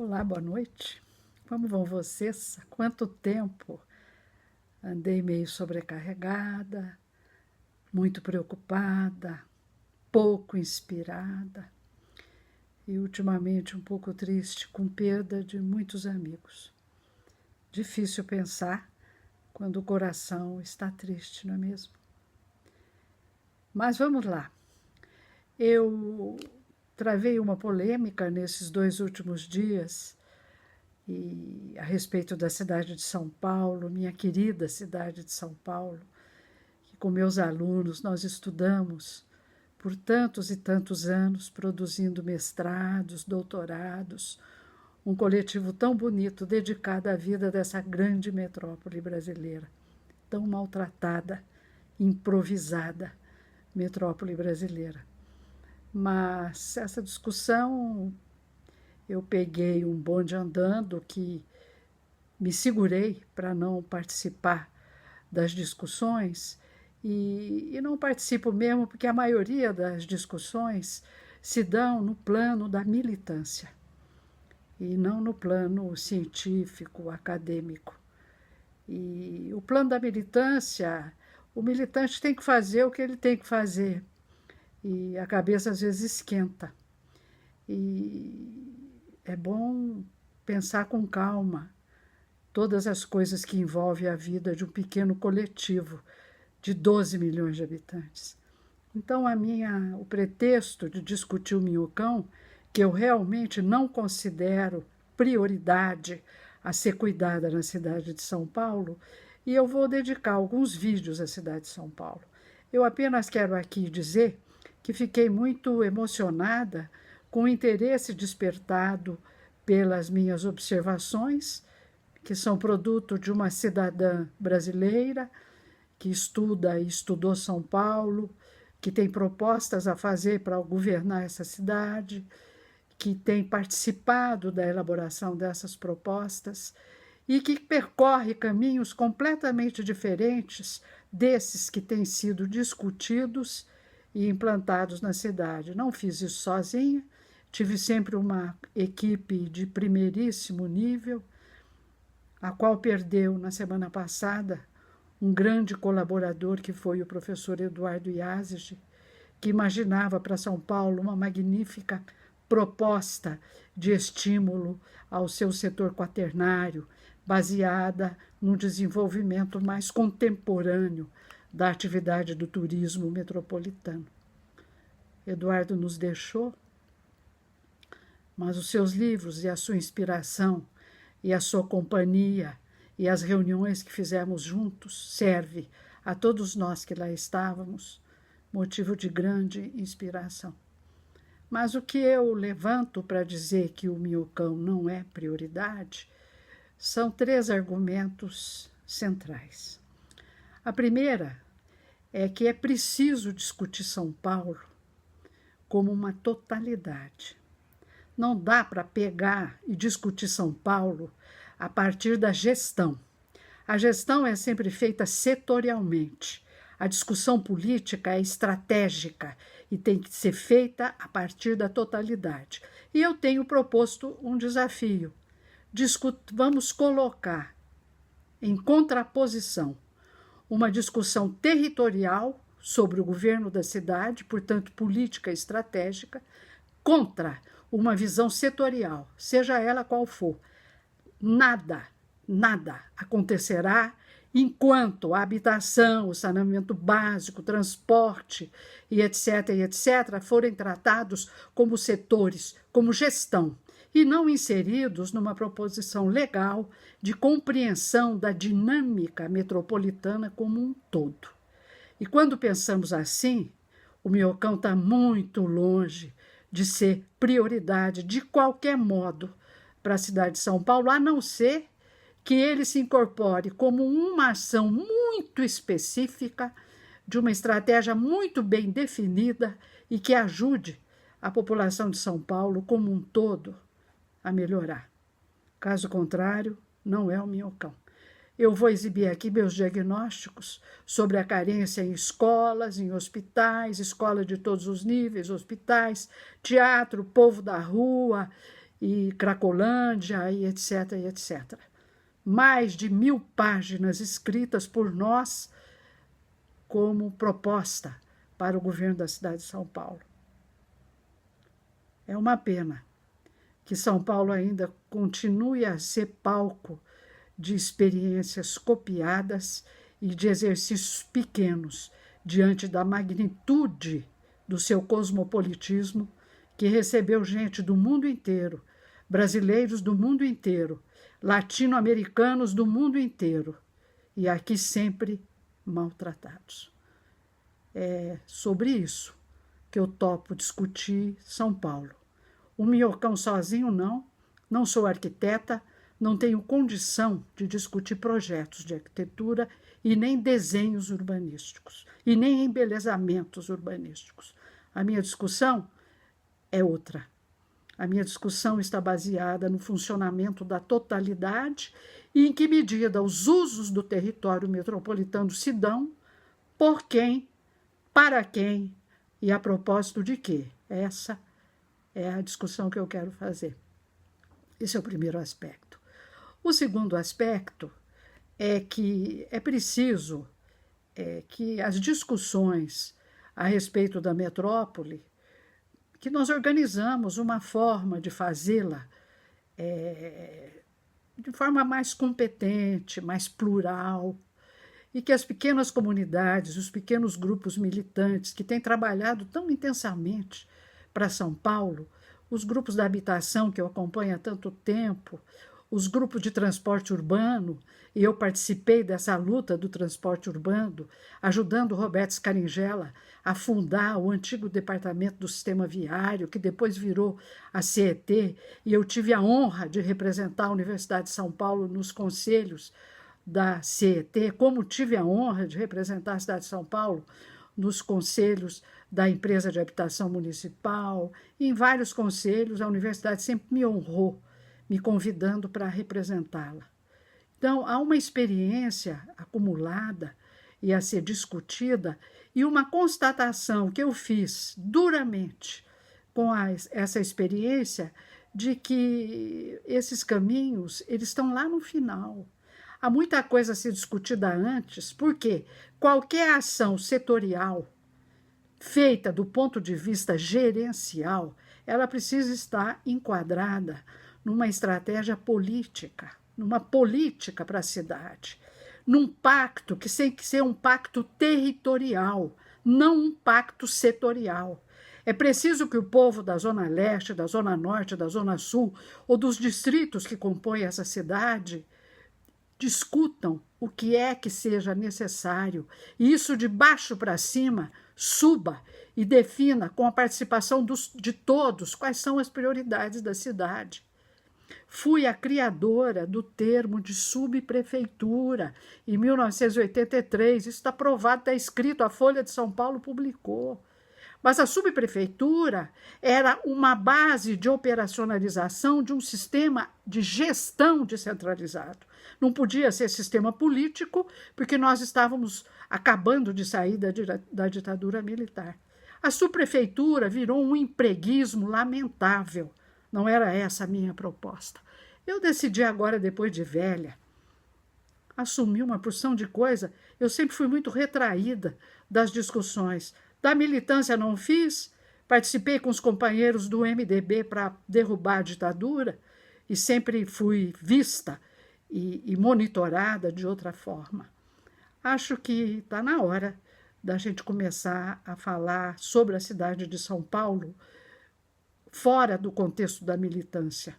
Olá, boa noite. Como vão vocês? Há quanto tempo? Andei meio sobrecarregada, muito preocupada, pouco inspirada e ultimamente um pouco triste com perda de muitos amigos. Difícil pensar quando o coração está triste, não é mesmo? Mas vamos lá. Eu travei uma polêmica nesses 2 últimos dias e a respeito da cidade de São Paulo, minha querida cidade de São Paulo, que com meus alunos nós estudamos por tantos e tantos anos, produzindo mestrados, doutorados, um coletivo tão bonito dedicado à vida dessa grande metrópole brasileira, tão maltratada, improvisada metrópole brasileira. Mas essa discussão, eu peguei um bonde andando que me segurei para não participar das discussões e não participo mesmo porque a maioria das discussões se dão no plano da militância e não no plano científico, acadêmico. E o plano da militância, o militante tem que fazer o que ele tem que fazer e a cabeça às vezes esquenta. E é bom pensar com calma todas as coisas que envolvem a vida de um pequeno coletivo de 12 milhões de habitantes. Então, o pretexto de discutir o Minhocão, que eu realmente não considero prioridade a ser cuidada na cidade de São Paulo, e eu vou dedicar alguns vídeos à cidade de São Paulo. Eu apenas quero aqui dizer que fiquei muito emocionada com o interesse despertado pelas minhas observações, que são produto de uma cidadã brasileira que estuda e estudou São Paulo, que tem propostas a fazer para governar essa cidade, que tem participado da elaboração dessas propostas e que percorre caminhos completamente diferentes desses que têm sido discutidos e implantados na cidade. Não fiz isso sozinha, tive sempre uma equipe de primeiríssimo nível, a qual perdeu na semana passada um grande colaborador que foi o professor Eduardo Yazigi, que imaginava para São Paulo uma magnífica proposta de estímulo ao seu setor quaternário, baseada no desenvolvimento mais contemporâneo da atividade do turismo metropolitano. Eduardo nos deixou, mas os seus livros e a sua inspiração e a sua companhia e as reuniões que fizemos juntos serve a todos nós que lá estávamos motivo de grande inspiração. Mas o que eu levanto para dizer que o Minhocão não é prioridade são 3 argumentos centrais. A primeira é que é preciso discutir São Paulo como uma totalidade. Não dá para pegar e discutir São Paulo a partir da gestão. A gestão é sempre feita setorialmente. A discussão política é estratégica e tem que ser feita a partir da totalidade. E eu tenho proposto um desafio. Vamos colocar em contraposição uma discussão territorial sobre o governo da cidade, portanto, política estratégica, contra uma visão setorial, seja ela qual for. Nada acontecerá enquanto a habitação, o saneamento básico, o transporte e etc., forem tratados como setores, como gestão, e não inseridos numa proposição legal de compreensão da dinâmica metropolitana como um todo. E quando pensamos assim, o Minhocão está muito longe de ser prioridade de qualquer modo para a cidade de São Paulo, a não ser que ele se incorpore como uma ação muito específica, de uma estratégia muito bem definida e que ajude a população de São Paulo como um todo a melhorar. Caso contrário, não é o Minhocão. Eu vou exibir aqui meus diagnósticos sobre a carência em escolas, em hospitais, escola de todos os níveis, hospitais, teatro, povo da rua e Cracolândia, e etc, e etc. Mais de 1000 páginas escritas por nós como proposta para o governo da cidade de São Paulo. É uma pena que São Paulo ainda continue a ser palco de experiências copiadas e de exercícios pequenos diante da magnitude do seu cosmopolitismo, que recebeu gente do mundo inteiro, brasileiros do mundo inteiro, latino-americanos do mundo inteiro, e aqui sempre maltratados. É sobre isso que eu topo discutir São Paulo. O Minhocão sozinho não sou arquiteta, não tenho condição de discutir projetos de arquitetura e nem desenhos urbanísticos, e nem embelezamentos urbanísticos. A minha discussão é outra. A minha discussão está baseada no funcionamento da totalidade e em que medida os usos do território metropolitano se dão, por quem, para quem e a propósito de quê. Essa é a discussão que eu quero fazer. Esse é o primeiro aspecto. O segundo aspecto é que é preciso que as discussões a respeito da metrópole, que nós organizamos uma forma de fazê-la de forma mais competente, mais plural, e que as pequenas comunidades, os pequenos grupos militantes que têm trabalhado tão intensamente para São Paulo, os grupos da habitação que eu acompanho há tanto tempo, os grupos de transporte urbano, e eu participei dessa luta do transporte urbano, ajudando o Roberto Scaringella a fundar o antigo departamento do sistema viário, que depois virou a CET, e eu tive a honra de representar a Universidade de São Paulo nos conselhos da CET, como tive a honra de representar a cidade de São Paulo nos conselhos da empresa de habitação municipal, e em vários conselhos a universidade sempre me honrou, me convidando para representá-la. Então, há uma experiência acumulada e a ser discutida e uma constatação que eu fiz duramente com essa experiência de que esses caminhos eles estão lá no final. Há muita coisa a ser discutida antes, porque qualquer ação setorial feita do ponto de vista gerencial, ela precisa estar enquadrada numa estratégia política, numa política para a cidade, num pacto que tem que ser um pacto territorial, não um pacto setorial. É preciso que o povo da Zona Leste, da Zona Norte, da Zona Sul ou dos distritos que compõem essa cidade discutam o que é que seja necessário, e isso de baixo para cima suba e defina com a participação de todos quais são as prioridades da cidade. Fui a criadora do termo de subprefeitura em 1983, isso está provado, está escrito, a Folha de São Paulo publicou. Mas a subprefeitura era uma base de operacionalização de um sistema de gestão descentralizado. Não podia ser sistema político, porque nós estávamos acabando de sair da ditadura militar. A subprefeitura virou um empreguismo lamentável. Não era essa a minha proposta. Eu decidi agora, depois de velha, assumir uma porção de coisa. Eu sempre fui muito retraída das discussões. Da militância não fiz, participei com os companheiros do MDB para derrubar a ditadura e sempre fui vista e monitorada de outra forma. Acho que está na hora da gente começar a falar sobre a cidade de São Paulo fora do contexto da militância.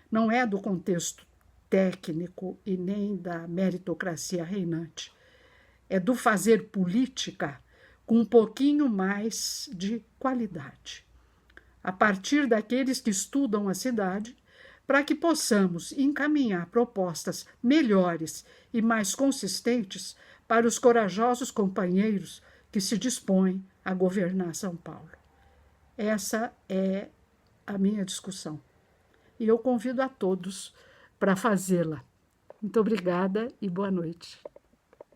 Não é do contexto técnico e nem da meritocracia reinante. É do fazer política com um pouquinho mais de qualidade, a partir daqueles que estudam a cidade, para que possamos encaminhar propostas melhores e mais consistentes para os corajosos companheiros que se dispõem a governar São Paulo. Essa é a minha discussão. E eu convido a todos para fazê-la. Muito obrigada e boa noite.